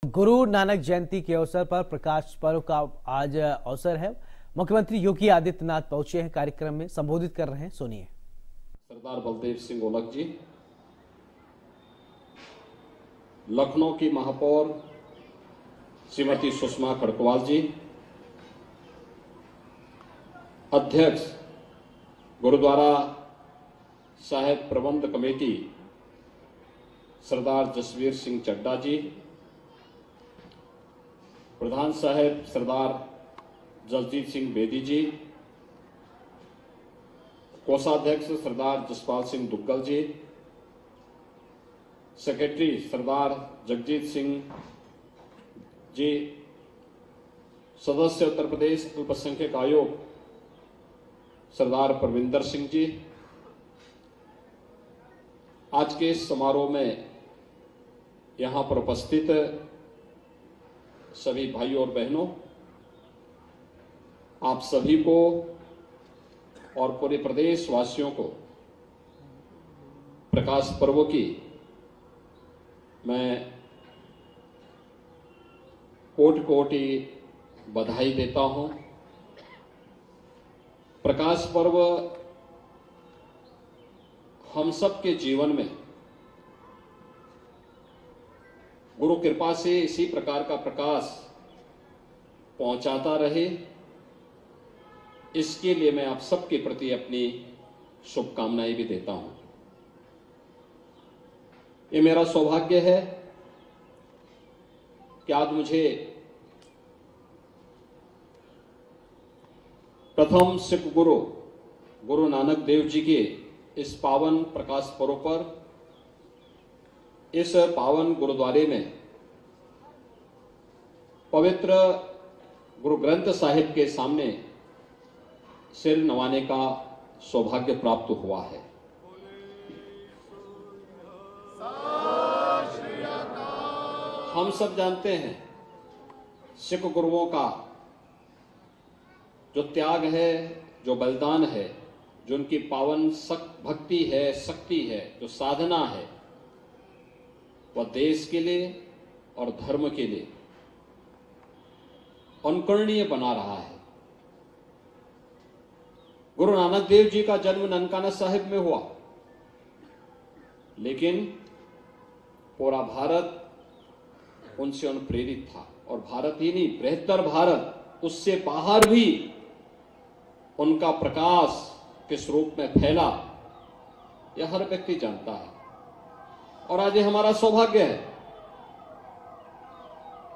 गुरु नानक जयंती के अवसर पर प्रकाश पर्व का आज अवसर है। मुख्यमंत्री योगी आदित्यनाथ पहुंचे हैं, कार्यक्रम में संबोधित कर रहे हैं, सुनिए। सरदार बलदेव सिंह ओलख जी, लखनऊ की महापौर श्रीमती सुषमा खड़कवाल जी, अध्यक्ष गुरुद्वारा साहिब प्रबंध कमेटी सरदार जसवीर सिंह चड्डा जी, प्रधान साहिब सरदार जसजीत सिंह बेदी जी, कोषाध्यक्ष सरदार जसपाल सिंह दुग्गल जी, सेक्रेटरी सरदार जगजीत सिंह जी, सदस्य उत्तर प्रदेश अल्पसंख्यक आयोग सरदार परविंदर सिंह जी, आज के इस समारोह में यहां पर उपस्थित सभी भाइयों और बहनों, आप सभी को और पूरे प्रदेश वासियों को प्रकाश पर्व की मैं कोटि कोटि बधाई देता हूं। प्रकाश पर्व हम सब के जीवन में गुरु कृपा से इसी प्रकार का प्रकाश पहुंचाता रहे, इसके लिए मैं आप सबके प्रति अपनी शुभकामनाएं भी देता हूं। ये मेरा सौभाग्य है कि आज मुझे प्रथम सिख गुरु नानक देव जी के इस पावन प्रकाश पर्व पर इस पावन गुरुद्वारे में पवित्र गुरु ग्रंथ साहिब के सामने सिर नवाने का सौभाग्य प्राप्त हुआ है। हम सब जानते हैं सिख गुरुओं का जो त्याग है, जो बलिदान है, जो उनकी पावन भक्ति है, शक्ति है, जो साधना है, वह देश के लिए और धर्म के लिए अनुकरणीय बना रहा है। गुरु नानक देव जी का जन्म ननकाना साहिब में हुआ, लेकिन पूरा भारत उनसे अनुप्रेरित था, और भारत ही नहीं, बृहत्तर भारत, उससे बाहर भी उनका प्रकाश किस रूप में फैला, यह हर व्यक्ति जानता है। और आज ये हमारा सौभाग्य है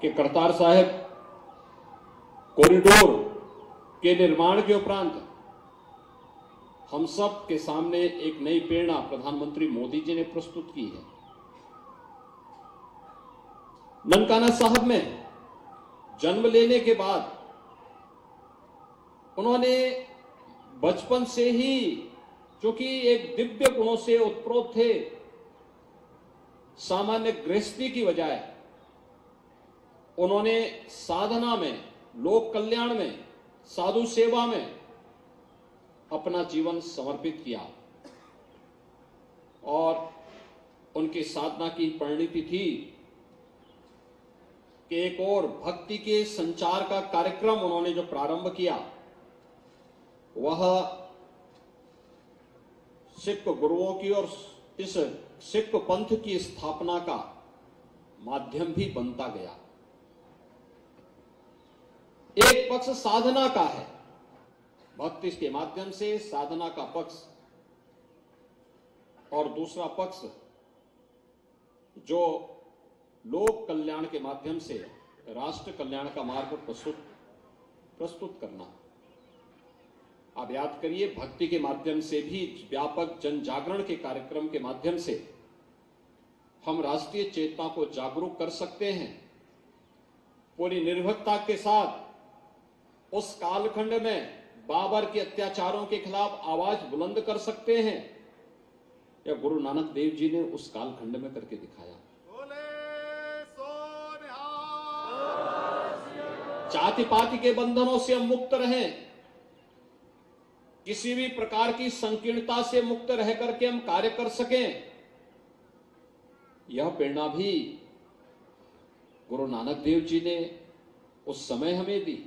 कि करतार साहिब कॉरिडोर के निर्माण के उपरांत हम सब के सामने एक नई प्रेरणा प्रधानमंत्री मोदी जी ने प्रस्तुत की है। ननकाना साहब में जन्म लेने के बाद उन्होंने बचपन से ही, जो कि एक दिव्य गुणों से उत्प्रोत थे, सामान्य गृहस्थी की बजाय उन्होंने साधना में, लोक कल्याण में, साधु सेवा में अपना जीवन समर्पित किया, और उनकी साधना की परिणति थी कि एक और भक्ति के संचार का कार्यक्रम उन्होंने जो प्रारंभ किया, वह सिख गुरुओं की और इस सिख पंथ की स्थापना का माध्यम भी बनता गया। एक पक्ष साधना का है, भक्ति के माध्यम से साधना का पक्ष, और दूसरा पक्ष जो लोक कल्याण के माध्यम से राष्ट्र कल्याण का मार्ग प्रस्तुत करना। आप याद करिए, भक्ति के माध्यम से भी, व्यापक जन जागरण के कार्यक्रम के माध्यम से हम राष्ट्रीय चेतना को जागरूक कर सकते हैं। पूरी निर्भीकता के साथ उस कालखंड में बाबर के अत्याचारों के खिलाफ आवाज बुलंद कर सकते हैं, या गुरु नानक देव जी ने उस कालखंड में करके दिखाया। जाति पाति के बंधनों से हम मुक्त रहें, किसी भी प्रकार की संकीर्णता से मुक्त रह करके हम कार्य कर सकें, यह प्रेरणा भी गुरु नानक देव जी ने उस समय हमें दी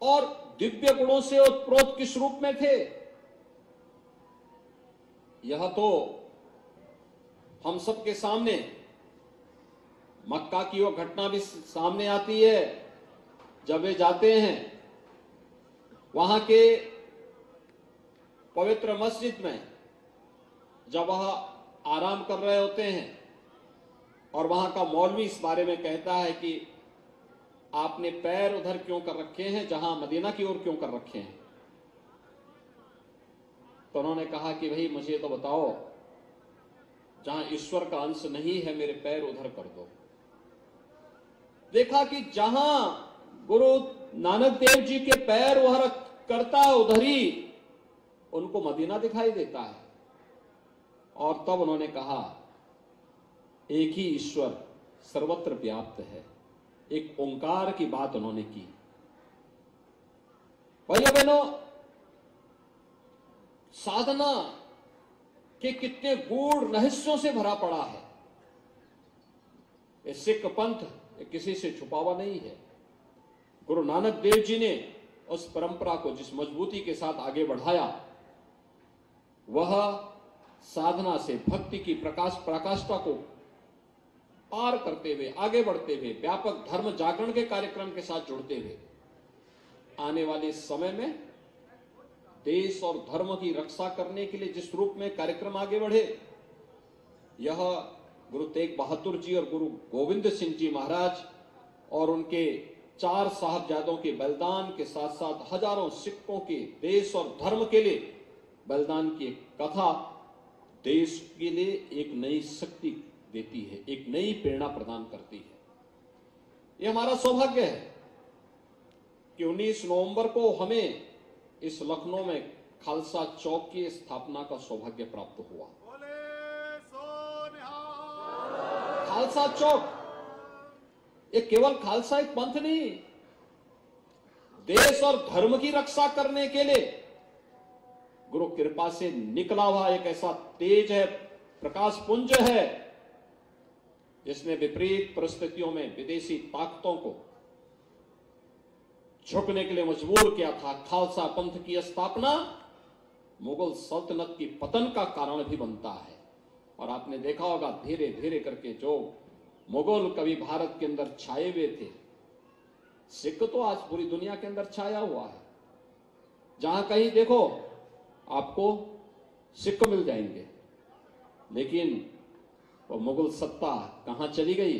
और दिव्य गुणों से ओतप्रोत किस रूप में थे, यह तो हम सबके सामने मक्का की वो घटना भी सामने आती है। जब वे जाते हैं वहां के पवित्र मस्जिद में, जब वह आराम कर रहे होते हैं और वहां का मौलवी इस बारे में कहता है कि आपने पैर उधर क्यों कर रखे हैं, जहां मदीना की ओर क्यों कर रखे हैं, तो उन्होंने कहा कि भाई मुझे तो बताओ, जहां ईश्वर का अंश नहीं है मेरे पैर उधर कर दो। देखा कि जहां गुरु नानक देव जी के पैर वह करता है उधर ही उनको मदीना दिखाई देता है। और तब उन्होंने कहा एक ही ईश्वर सर्वत्र व्याप्त है, एक ओंकार की बात उन्होंने की। भाइयों बहनों, साधना के कितने गूढ़ रहस्यों से भरा पड़ा है। ये सिख पंथ किसी से छुपा हुआ नहीं है। गुरु नानक देव जी ने उस परंपरा को जिस मजबूती के साथ आगे बढ़ाया, वह साधना से भक्ति की प्रकाष्ठा को पार करते हुए, आगे बढ़ते हुए, व्यापक धर्म जागरण के कार्यक्रम के साथ जुड़ते हुए आने वाले समय में देश और धर्म की रक्षा करने के लिए जिस रूप में कार्यक्रम आगे बढ़े, यह गुरु तेग बहादुर जी और गुरु गोविंद सिंह जी महाराज और उनके 4 साहबजादों के बलिदान के साथ साथ हजारों सिखों के देश और धर्म के लिए बलिदान की एक कथा देश के लिए एक नई शक्ति देती है, एक नई प्रेरणा प्रदान करती है। यह हमारा सौभाग्य है कि 19 नवंबर को हमें इस लखनऊ में खालसा चौक की स्थापना का सौभाग्य प्राप्त हुआ। खालसा चौक ये केवल खालसा एक पंथ नहीं, देश और धर्म की रक्षा करने के लिए गुरु कृपा से निकला हुआ एक ऐसा तेज है, प्रकाश पुंज है, जिसने विपरीत परिस्थितियों में विदेशी ताकतों को झुकने के लिए मजबूर किया था। खालसा पंथ की स्थापना मुगल सल्तनत की पतन का कारण भी बनता है। और आपने देखा होगा धीरे धीरे करके जो मुगल कभी भारत के अंदर छाए हुए थे, सिख तो आज पूरी दुनिया के अंदर छाया हुआ है। जहां कहीं देखो आपको सिख मिल जाएंगे, लेकिन वो मुगल सत्ता कहां चली गई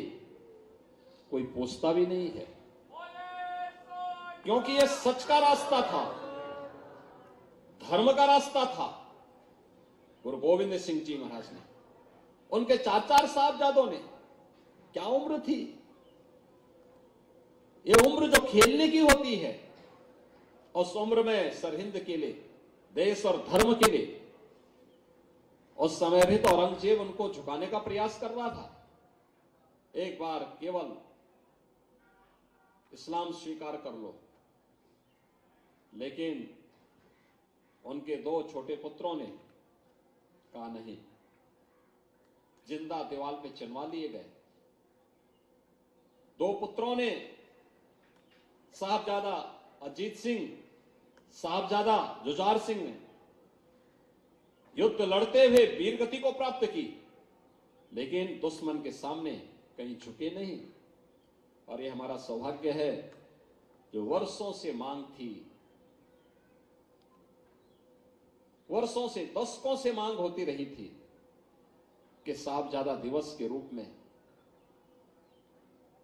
कोई पूछता भी नहीं है, क्योंकि ये सच का रास्ता था, धर्म का रास्ता था। गुरु गोविंद सिंह जी महाराज ने, उनके 4 साहबजादों ने, क्या उम्र थी, ये उम्र जो खेलने की होती है, उस उम्र में सरहिंद के लिए, देश और धर्म के लिए उस समय भी तो औरंगजेब उनको झुकाने का प्रयास कर रहा था। एक बार केवल इस्लाम स्वीकार कर लो, लेकिन उनके 2 छोटे पुत्रों ने कहा नहीं, जिंदा दीवाल पे चिनवा लिए गए। 2 पुत्रों ने, साहबजादा अजीत सिंह, साहबजादा जुझार सिंह ने युद्ध लड़ते हुए वीर गति को प्राप्त की, लेकिन दुश्मन के सामने कहीं झुके नहीं। और ये हमारा सौभाग्य है जो वर्षों से मांग थी, वर्षों से, दशकों से मांग होती रही थी कि साहबजादा दिवस के रूप में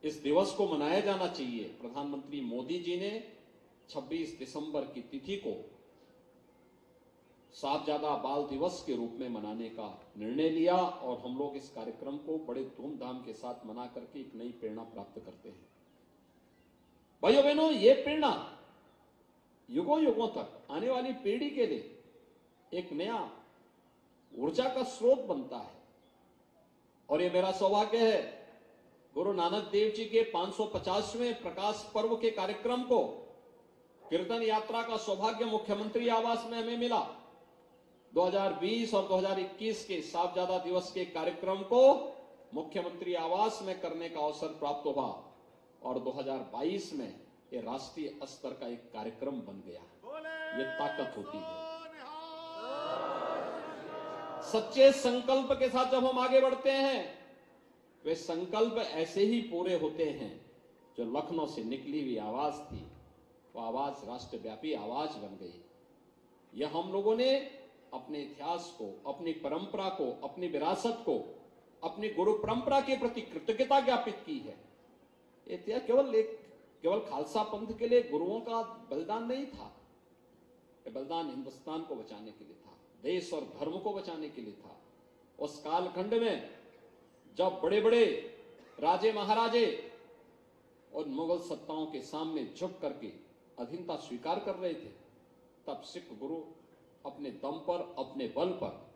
इस दिवस को मनाया जाना चाहिए। प्रधानमंत्री मोदी जी ने 26 दिसंबर की तिथि को साहबजादा बाल दिवस के रूप में मनाने का निर्णय लिया और हम लोग इस कार्यक्रम को बड़े धूमधाम के साथ मना करके एक नई प्रेरणा प्राप्त करते हैं। भाइयों बहनों, ये प्रेरणा युगों युगों तक आने वाली पीढ़ी के लिए एक नया ऊर्जा का स्रोत बनता है। और ये मेरा सौभाग्य है, गुरु नानक देव जी के 550वें प्रकाश पर्व के कार्यक्रम को, कीर्तन यात्रा का सौभाग्य मुख्यमंत्री आवास में हमें मिला। 2020 और 2021 के साहबजादा दिवस के कार्यक्रम को मुख्यमंत्री आवास में करने का अवसर प्राप्त हुआ और 2022 में ये राष्ट्रीय स्तर का एक कार्यक्रम बन गया। ये ताकत होती है। सच्चे संकल्प के साथ जब हम आगे बढ़ते हैं, वे संकल्प ऐसे ही पूरे होते हैं। जो लखनऊ से निकली हुई आवाज थी, वो आवाज राष्ट्रव्यापी आवाज बन गई। यह हम लोगों ने अपने इतिहास को, अपनी परंपरा को, अपनी विरासत को, अपनी गुरु परंपरा के प्रति कृतज्ञता ज्ञापित की है। ये केवल खालसा पंथ के लिए गुरुओं का बलिदान नहीं था। ये बलिदान हिंदुस्तान को बचाने के लिए था, देश और धर्म को बचाने के लिए था। उस कालखंड में जब बड़े बड़े राजे महाराजे और मुगल सत्ताओं के सामने झुक करके अधीनता स्वीकार कर रहे थे, तब सिख गुरु अपने दम पर, अपने बल पर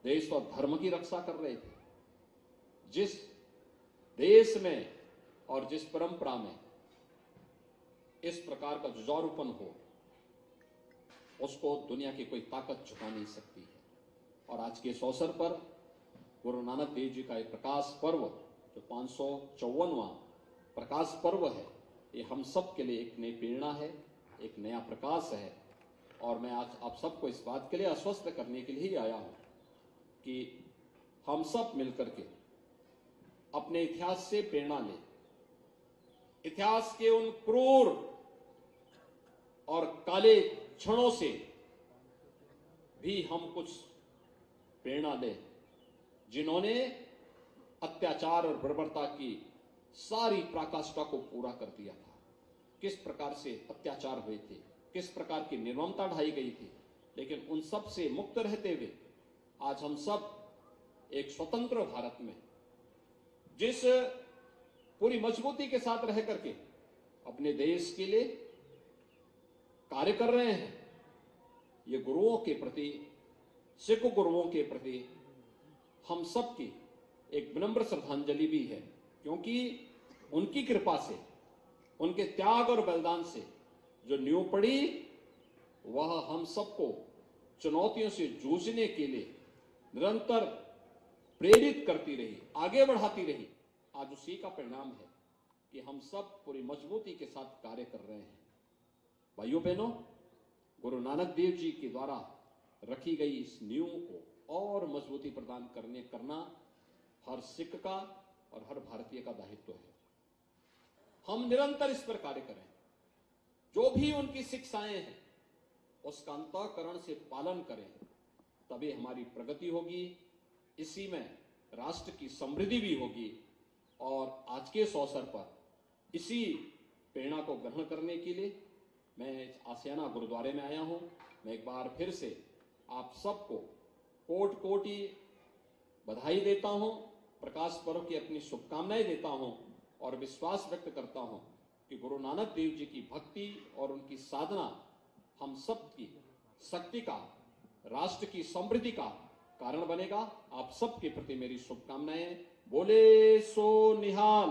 देश और धर्म की रक्षा कर रहे थे। जिस देश में और जिस परंपरा में इस प्रकार का जुझारूपन हो, उसको दुनिया की कोई ताकत झुका नहीं सकती है। और आज के इस अवसर पर गुरु नानक देव जी का एक प्रकाश पर्व, जो 554वां प्रकाश पर्व है, ये हम सब के लिए एक नई प्रेरणा है, एक नया प्रकाश है। और मैं आज आप सबको इस बात के लिए आश्वस्त करने के लिए ही आया हूं कि हम सब मिलकर के अपने इतिहास से प्रेरणा लें। इतिहास के उन क्रूर और काले क्षणों से भी हम कुछ प्रेरणा लें, जिन्होंने अत्याचार और बर्बरता की सारी पराकाष्ठा को पूरा कर दिया था। किस प्रकार से अत्याचार हुए थे, किस प्रकार की निर्ममता ढाई गई थी, लेकिन उन सब से मुक्त रहते हुए आज हम सब एक स्वतंत्र भारत में जिस पूरी मजबूती के साथ रह करके अपने देश के लिए कार्य कर रहे हैं, ये गुरुओं के प्रति, सिख गुरुओं के प्रति हम सब की एक विनम्र श्रद्धांजलि भी है। क्योंकि उनकी कृपा से, उनके त्याग और बलिदान से जो नींव पड़ी, वह हम सबको चुनौतियों से जूझने के लिए निरंतर प्रेरित करती रही, आगे बढ़ाती रही। आज उसी का परिणाम है कि हम सब पूरी मजबूती के साथ कार्य कर रहे हैं। भाइयों बहनों, गुरु नानक देव जी के द्वारा रखी गई इस नींव को और मजबूती प्रदान करना हर सिख का और हर भारतीय का दायित्व है। हम निरंतर इस पर कार्य करें। जो भी उनकी शिक्षाएं हैं, उसका अंतःकरण से पालन करें, तभी हमारी प्रगति होगी। इसी में राष्ट्र की समृद्धि भी होगी। और आज के इस अवसर पर इसी प्रेरणा को ग्रहण करने के लिए मैं आसियाना गुरुद्वारे में आया हूं। मैं एक बार फिर से आप सबको कोटि कोटि बधाई देता हूं, प्रकाश पर्व की अपनी शुभकामनाएं देता हूं और विश्वास व्यक्त करता हूं कि गुरु नानक देव जी की भक्ति और उनकी साधना हम सब की शक्ति का, राष्ट्र की समृद्धि का कारण बनेगा। आप सबके प्रति मेरी शुभकामनाएं। बोले सो निहाल।